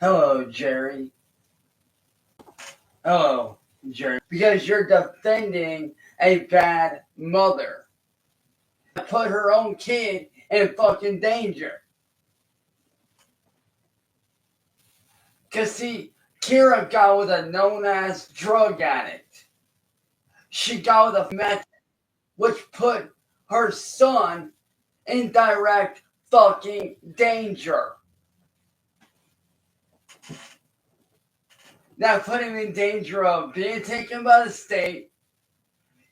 Hello, Jerry. Hello, Jerry. Because you're defending a bad mother. Put her own kid in fucking danger. Cause see, Kira got with a known-ass drug addict. She got with a meth, which put her son in direct fucking danger. Now put him in danger of being taken by the state,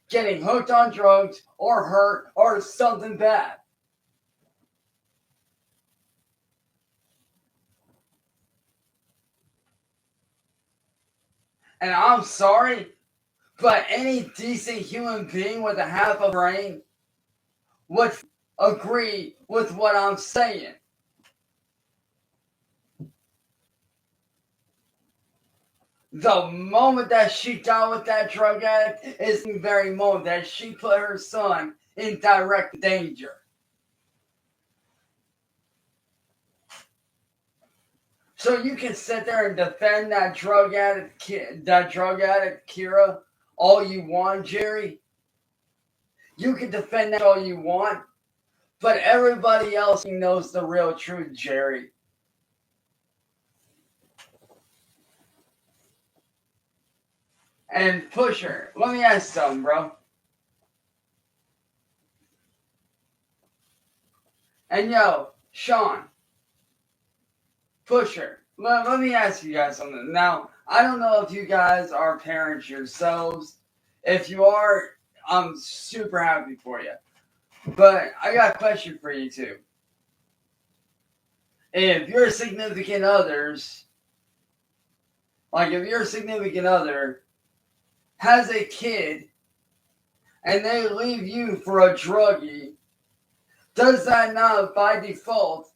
getting hooked on drugs, or hurt, or something bad. And I'm sorry, but any decent human being with a half a brain would agree with what I'm saying. The moment that she got with that drug addict is the very moment that she put her son in direct danger. So you can sit there and defend that drug addict Kira all you want, Jerry. You can defend that all you want, but everybody else knows the real truth, Jerry. And Pusher, let me ask something, bro. And yo, Sean, Pusher, let me ask you guys something. Now, I don't know if you guys are parents yourselves. If you are, I'm super happy for you. But I got a question for you too. If your significant others, like if your significant other has a kid and they leave you for a druggie, does that not by default,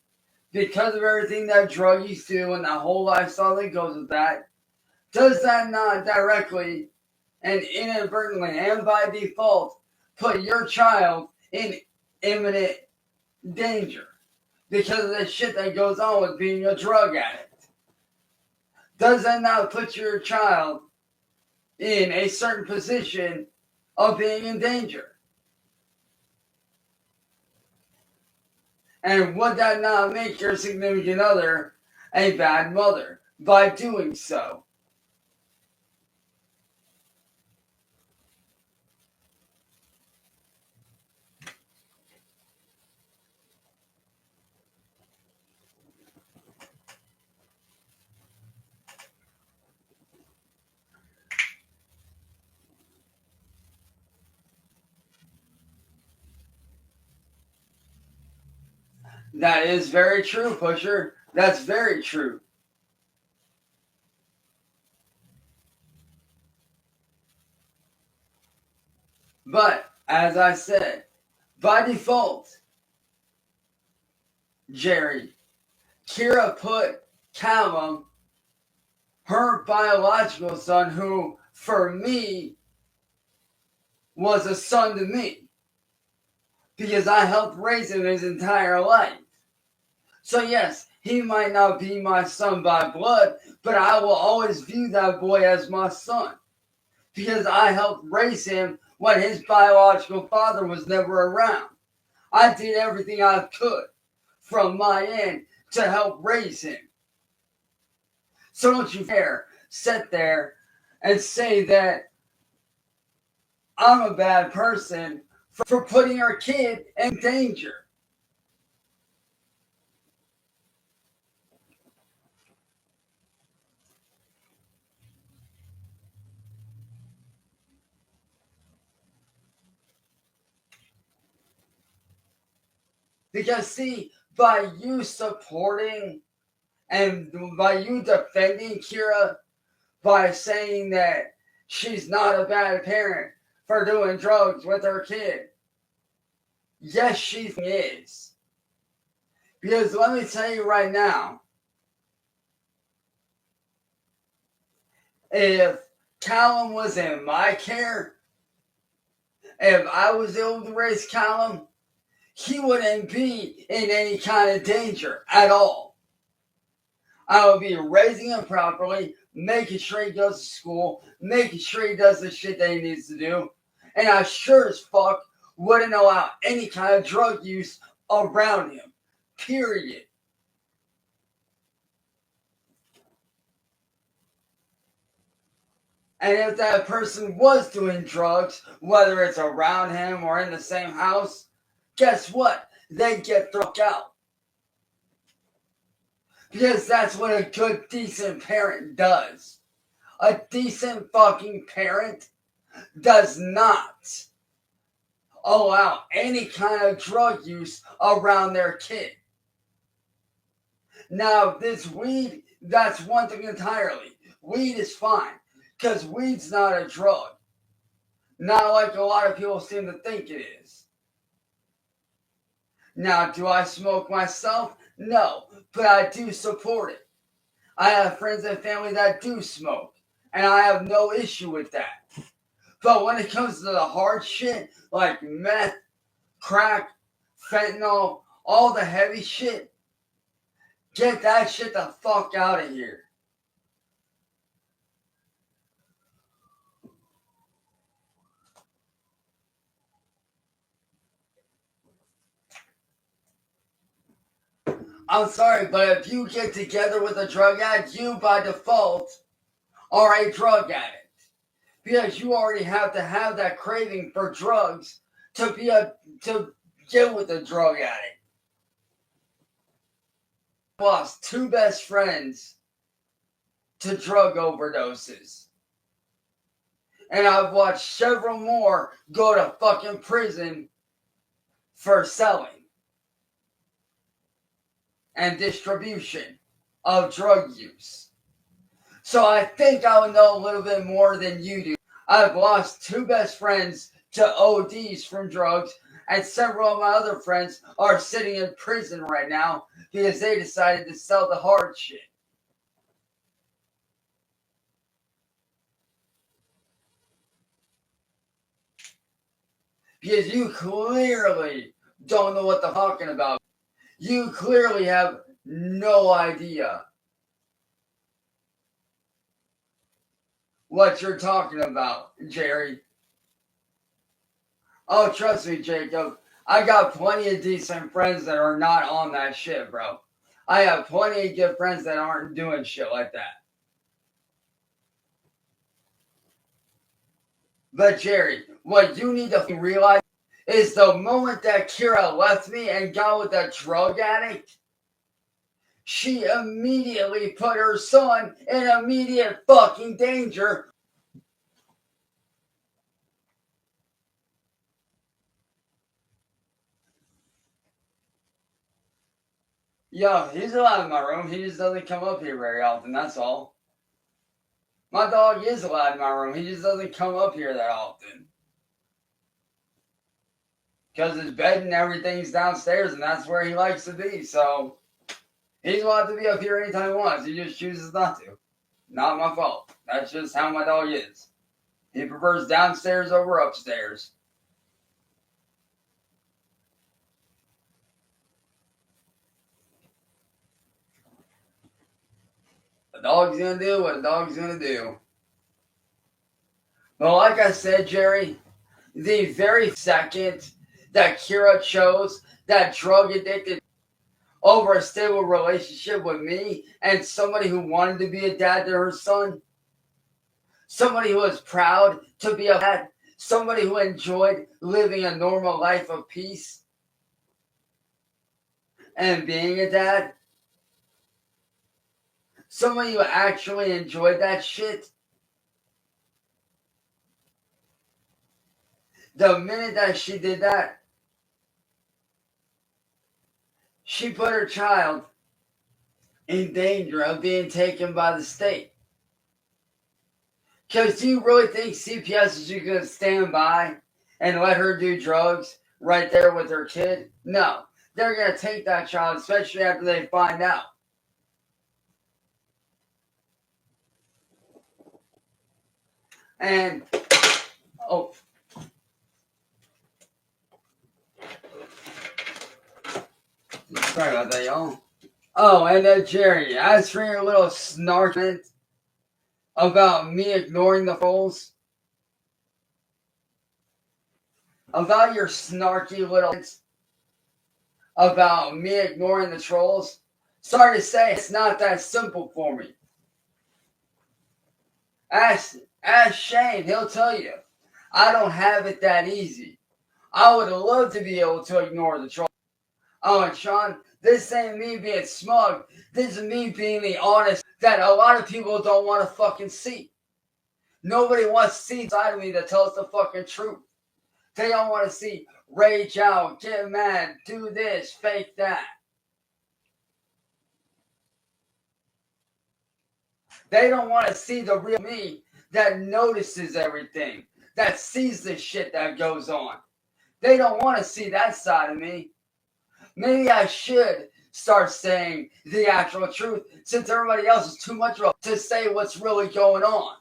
because of everything that druggies do and that whole lifestyle that goes with that, does that not directly and inadvertently and by default put your child in imminent danger because of the shit that goes on with being a drug addict? Does that not put your child in a certain position of being in danger? And would that not make your significant other a bad mother by doing so? That is very true, Pusher. That's very true. But, as I said, by default, Jerry, Kira put Callum, her biological son, who, for me, was a son to me, because I helped raise him his entire life. So yes, he might not be my son by blood, but I will always view that boy as my son, because I helped raise him when his biological father was never around. I did everything I could from my end to help raise him. So don't you dare sit there and say that I'm a bad person for putting our kid in danger. Because see, by you supporting and by you defending Kira, by saying that she's not a bad parent for doing drugs with her kid, yes, she is. Because let me tell you right now, if Callum was in my care, if I was able to raise Callum, he wouldn't be in any kind of danger at all. I will be raising him properly, making sure he goes to school, making sure he does the shit that he needs to do. And I sure as fuck wouldn't allow any kind of drug use around him. Period. And if that person was doing drugs, whether it's around him or in the same house, guess what? They get thrown out. Because that's what a good, decent parent does. A decent fucking parent does not allow any kind of drug use around their kid. Now, this weed, that's one thing entirely. Weed is fine, because weed's not a drug. Not like a lot of people seem to think it is. Now, do I smoke myself? No, but I do support it. I have friends and family that do smoke, and I have no issue with that. But when it comes to the hard shit, like meth, crack, fentanyl, all the heavy shit, get that shit the fuck out of here. I'm sorry, but if you get together with a drug addict, you by default are a drug addict. Because you already have to have that craving for drugs to get with a drug addict. I lost 2 best friends to drug overdoses. And I've watched several more go to fucking prison for selling and distribution of drug use. So I think I would know a little bit more than you do. I've lost 2 best friends to ODs from drugs, and several of my other friends are sitting in prison right now because they decided to sell the hard shit. Because you clearly don't know what they're talking about. You clearly have no idea what you're talking about, Jerry. Oh, trust me, Jacob. I got plenty of decent friends that are not on that shit, bro. I have plenty of good friends that aren't doing shit like that. But Jerry, what you need to realize is the moment that Kira left me and got with a drug addict, she immediately put her son in immediate fucking danger. Yo, he's allowed in my room. He just doesn't come up here very often, that's all. My dog is allowed in my room. He just doesn't come up here that often. Because his bed and everything's downstairs, and that's where he likes to be. So, he's allowed to be up here anytime he wants. He just chooses not to. Not my fault. That's just how my dog is. He prefers downstairs over upstairs. A dog's gonna do what a dog's gonna do. But like I said, Jerry, the very second that Kira chose that drug addicted over a stable relationship with me and somebody who wanted to be a dad to her son, somebody who was proud to be a dad, somebody who enjoyed living a normal life of peace and being a dad, somebody who actually enjoyed that shit, the minute that she did that, she put her child in danger of being taken by the state. Because do you really think CPS is going to stand by and let her do drugs right there with her kid? No. They're going to take that child, especially after they find out. And, oh. Sorry about that, y'all. Oh, and then Jerry, as for your little snarkment about me ignoring the trolls, about your snarky little about me ignoring the trolls, sorry to say it's not that simple for me. Ask Shane, he'll tell you. I don't have it that easy. I would love to be able to ignore the trolls. Oh, and Sean, this ain't me being smug. This is me being the honest that a lot of people don't want to fucking see. Nobody wants to see the side of me that tells the fucking truth. They don't want to see rage out, get mad, do this, fake that. They don't want to see the real me that notices everything, that sees the shit that goes on. They don't want to see that side of me. Maybe I should start saying the actual truth since everybody else is too much to say what's really going on.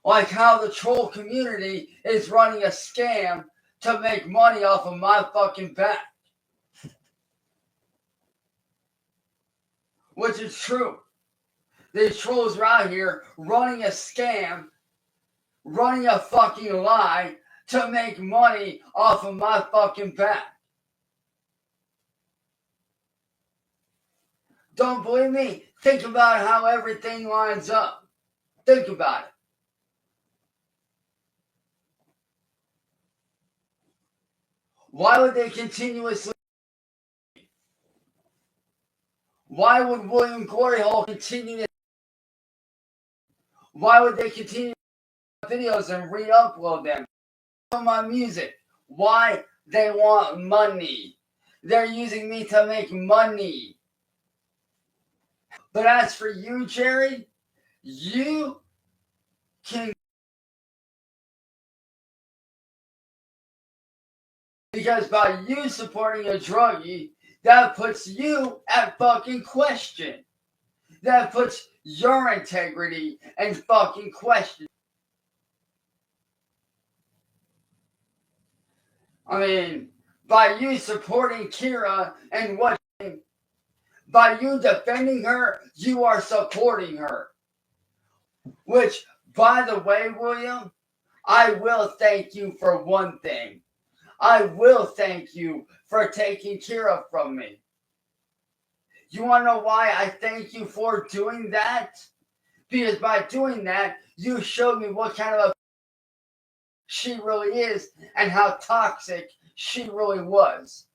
Like how the troll community is running a scam to make money off of my fucking back. Which is true. These trolls are out here running a scam, running a fucking lie to make money off of my fucking back. Don't believe me? Think about how everything lines up. Think about it. Why would they continuously? Why would William Glory Hole continue to? Why would they continue videos and re-upload them on my music? Why? They want money. They're using me to make money. But as for you, Jerry, you can, because by you supporting a druggie, that puts you at fucking question. That puts your integrity in fucking question. I mean, by you supporting Kira and watching, by you defending her, you are supporting her. Which, by the way, William, I will thank you for one thing. I will thank you for taking Kira from me. You want to know why I thank you for doing that? Because by doing that, you showed me what kind of a she really is and how toxic she really was.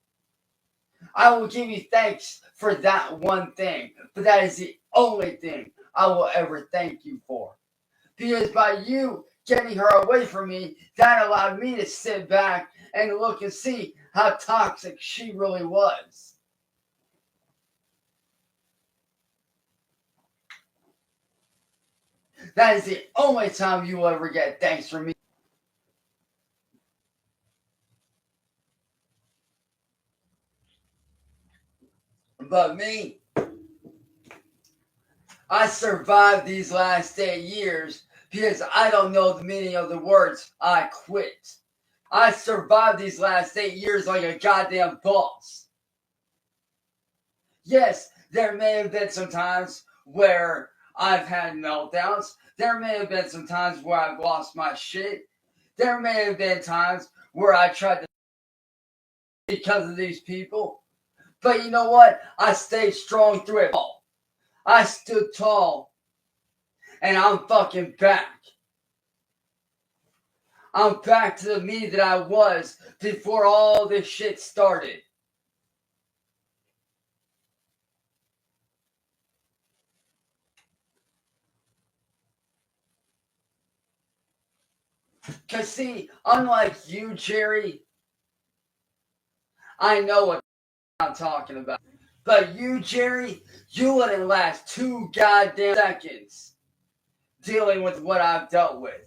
I will give you thanks for that one thing, but that is the only thing I will ever thank you for. Because by you getting her away from me, that allowed me to sit back and look and see how toxic she really was. That is the only time you will ever get thanks from me. But me, I survived these last 8 years because I don't know the meaning of the words I quit. I survived these last 8 years like a goddamn boss. Yes, there may have been some times where I've had meltdowns. There may have been some times where I've lost my shit. There may have been times where I tried to because of these people. But you know what? I stayed strong through it all. I stood tall. And I'm fucking back. I'm back to the me that I was before all this shit started. Cause see, unlike you, Jerry, I know what I'm talking about. But you, Jerry, you wouldn't last 2 goddamn seconds dealing with what I've dealt with.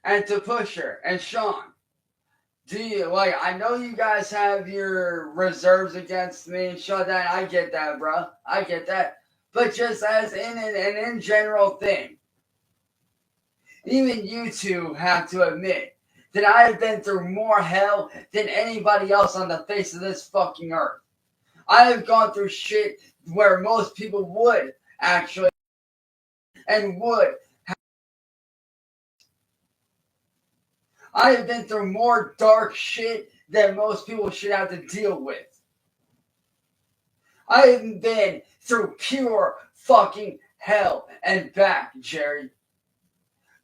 And to Pusher and Sean, do you like? I know you guys have your reserves against me and Sean. That I get that, bro. I get that. But just as in general thing, Even you two have to admit that I have been through more hell than anybody else on the face of this fucking earth. I have gone through shit where most people would actually and would. I have been through more dark shit than most people should have to deal with. I have been through pure fucking hell and back, Jerry.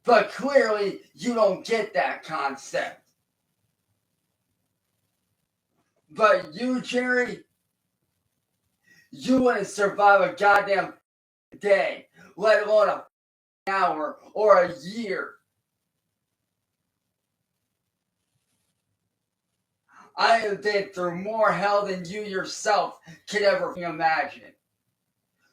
But clearly, you don't get that concept. But you, Jerry, you wouldn't survive a goddamn day, let alone an hour or a year. I have been through more hell than you yourself could ever imagine.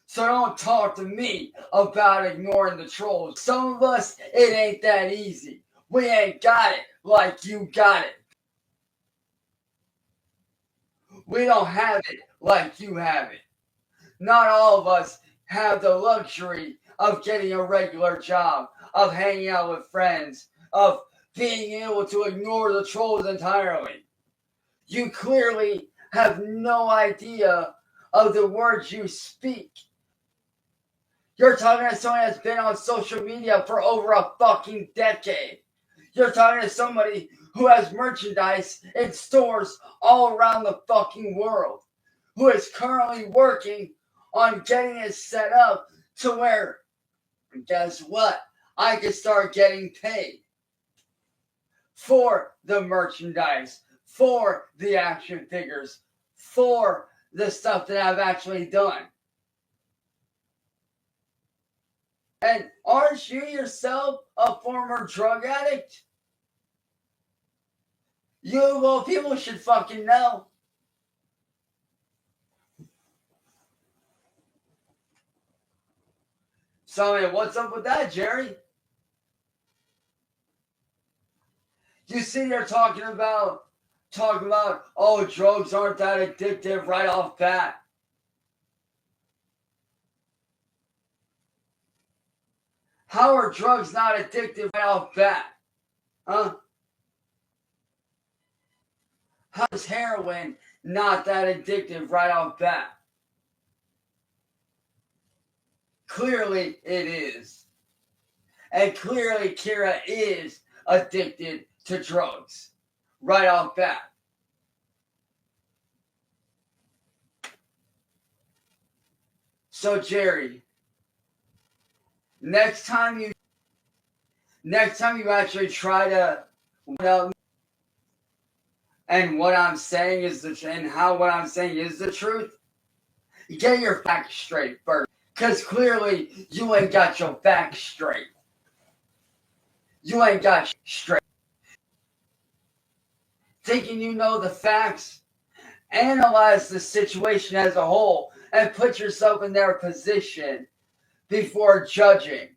So don't talk to me about ignoring the trolls. Some of us, it ain't that easy. We ain't got it like you got it. We don't have it like you have it. Not all of us have the luxury of getting a regular job, of hanging out with friends, of being able to ignore the trolls entirely. You clearly have no idea of the words you speak. You're talking to someone that's been on social media for over a fucking decade. You're talking to somebody who has merchandise in stores all around the fucking world, who is currently working on getting it set up to where, guess what? I can start getting paid for the merchandise, for the action figures, for the stuff that I've actually done. And aren't you yourself a former drug addict? Well, people should fucking know. So, I mean, what's up with that, Jerry? You sit here talking about, oh, drugs aren't that addictive right off bat. How are drugs not addictive right off bat? Huh? How is heroin not that addictive right off bat? Clearly it is. And clearly Kira is addicted to drugs right off bat. So Jerry, next time you actually try to, well, and what I'm saying is what I'm saying is the truth, get your facts straight first. Because clearly you ain't got your facts straight. You ain't got straight. Thinking you know the facts, analyze the situation as a whole and put yourself in their position before judging.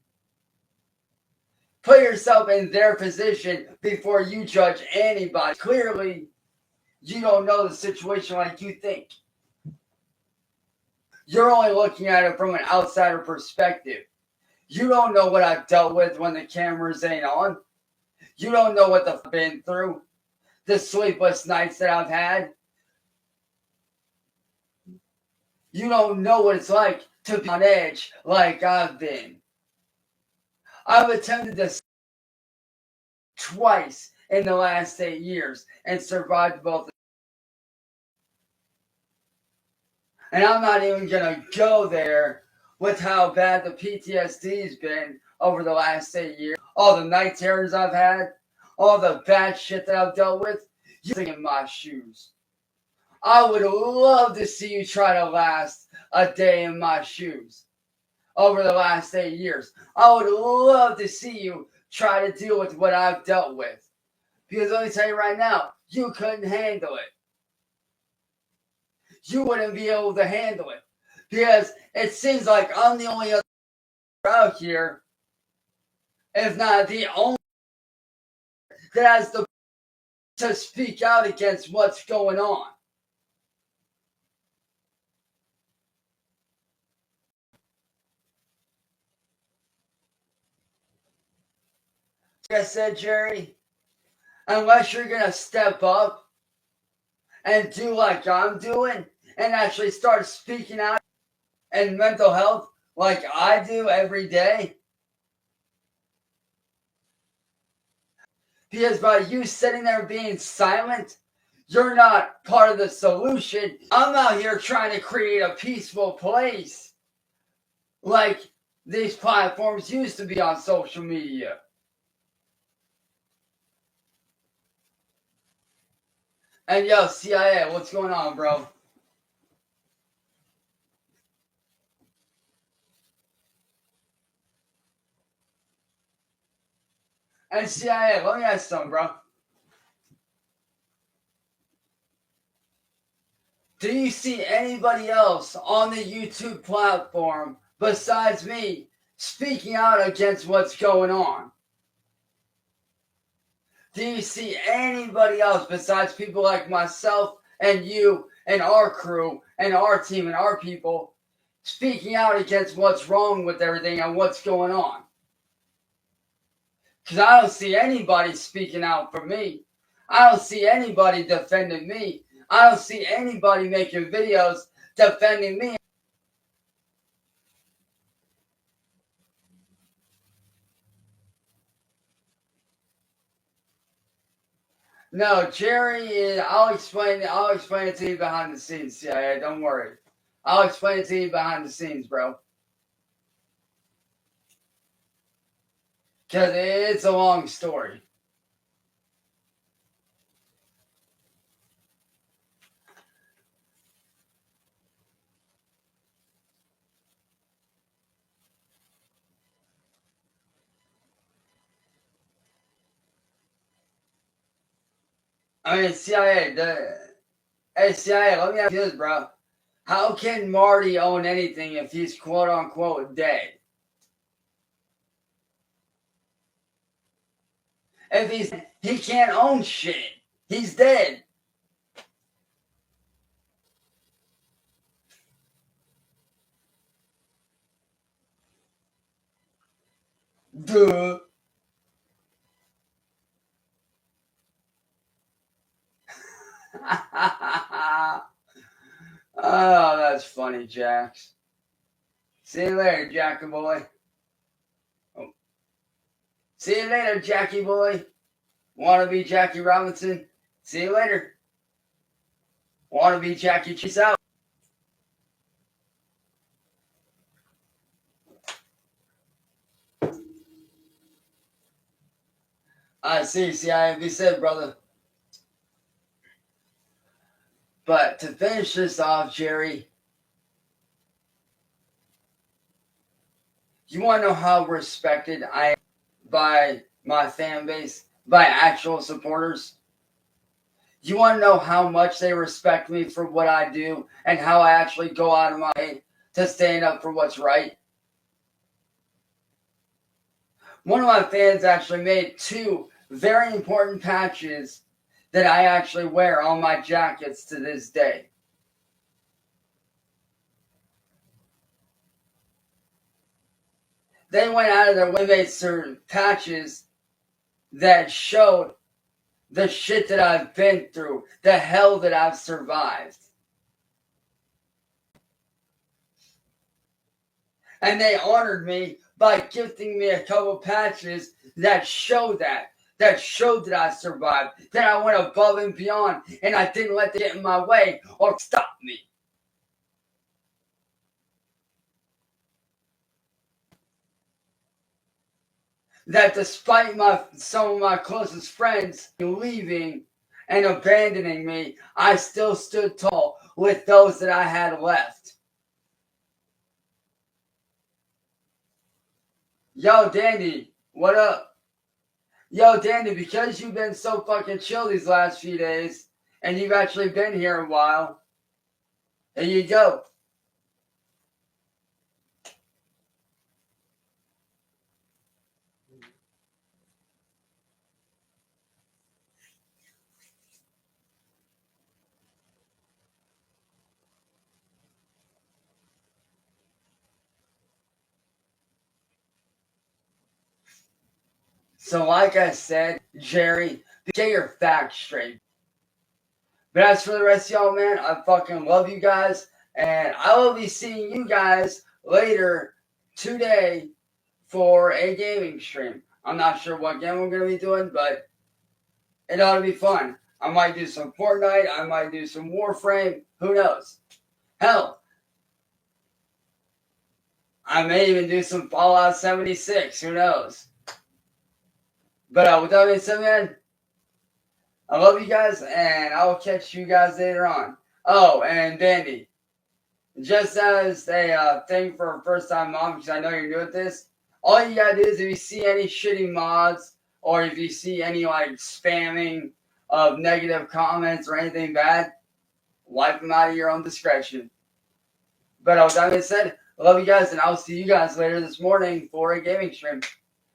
Put yourself in their position before you judge anybody. Clearly, you don't know the situation like you think. You're only looking at it from an outsider perspective. You don't know what I've dealt with when the cameras ain't on. You don't know what I've been through. The sleepless nights that I've had. You don't know what it's like to be on edge like I've been. I've attempted this twice in the last 8 years and survived both. And I'm not even going to go there with how bad the PTSD's been over the last 8 years. All the night terrors I've had, all the bad shit that I've dealt with. You're in my shoes. I would love to see you try to last a day in my shoes over the last 8 years. I would love to see you try to deal with what I've dealt with. Because let me tell you right now, you couldn't handle it. You wouldn't be able to handle it. Because it seems like I'm the only other out here, if not the only, that has the to speak out against what's going on. Like I said, Jerry, unless you're going to step up and do like I'm doing and actually start speaking out in mental health like I do every day. Because by you sitting there being silent, you're not part of the solution. I'm out here trying to create a peaceful place like these platforms used to be on social media. And yo, CIA, what's going on, bro? And CIA, let me ask you something, bro. Do you see anybody else on the YouTube platform besides me speaking out against what's going on? Do you see anybody else besides people like myself and you and our crew and our team and our people speaking out against what's wrong with everything and what's going on? Because I don't see anybody speaking out for me. I don't see anybody defending me. I don't see anybody making videos defending me. No, JERI is. I'll explain. I'll explain it to you behind the scenes. Yeah, don't worry. I'll explain it to you behind the scenes, bro. Because it's a long story. I mean, hey, CIA, let me ask you this, bro. How can Marty own anything if he's quote unquote dead? If he can't own shit. He's dead. Duh. Oh, that's funny, Jax. See you later, Jackie boy. Oh. See you later, Jackie boy. Wanna be Jackie Robinson? See you later. Wanna be Jackie? Cheese out. I see. I be said, brother. But to finish this off, Jerry, you want to know how respected I am by my fan base, by actual supporters? You want to know how much they respect me for what I do and how I actually go out of my way to stand up for what's right? One of my fans actually made two very important patches that I actually wear on my jackets to this day. They went out of their way to make certain patches that showed the shit that I've been through, the hell that I've survived. And they honored me by gifting me a couple patches that showed showed that I survived, that I went above and beyond, and I didn't let it get in my way or stop me. That despite some of my closest friends leaving and abandoning me, I still stood tall with those that I had left. Yo, Dandy, what up? Yo, Dandy, because you've been so fucking chill these last few days, and you've actually been here a while, there you go. So like I said, Jerry, get your facts straight. But as for the rest of y'all, man, I fucking love you guys. And I will be seeing you guys later today for a gaming stream. I'm not sure what game we're going to be doing, but it ought to be fun. I might do some Fortnite. I might do some Warframe. Who knows? Hell, I may even do some Fallout 76. Who knows? But with that being said, man, I love you guys, and I will catch you guys later on. Oh, and Bandy, just as a thing for first time mom, because I know you're new at this, all you gotta do is if you see any shitty mods, or if you see any like spamming of negative comments or anything bad, wipe them out of your own discretion. But with that being said, I love you guys, and I'll see you guys later this morning for a gaming stream.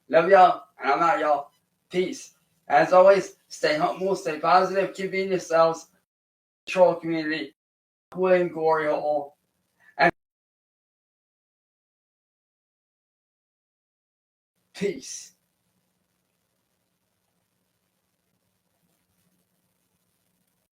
Love y'all, and I'm out, y'all. Peace. As always, stay humble, stay positive, keep being yourselves. Troll community, William Glory Hole, and peace.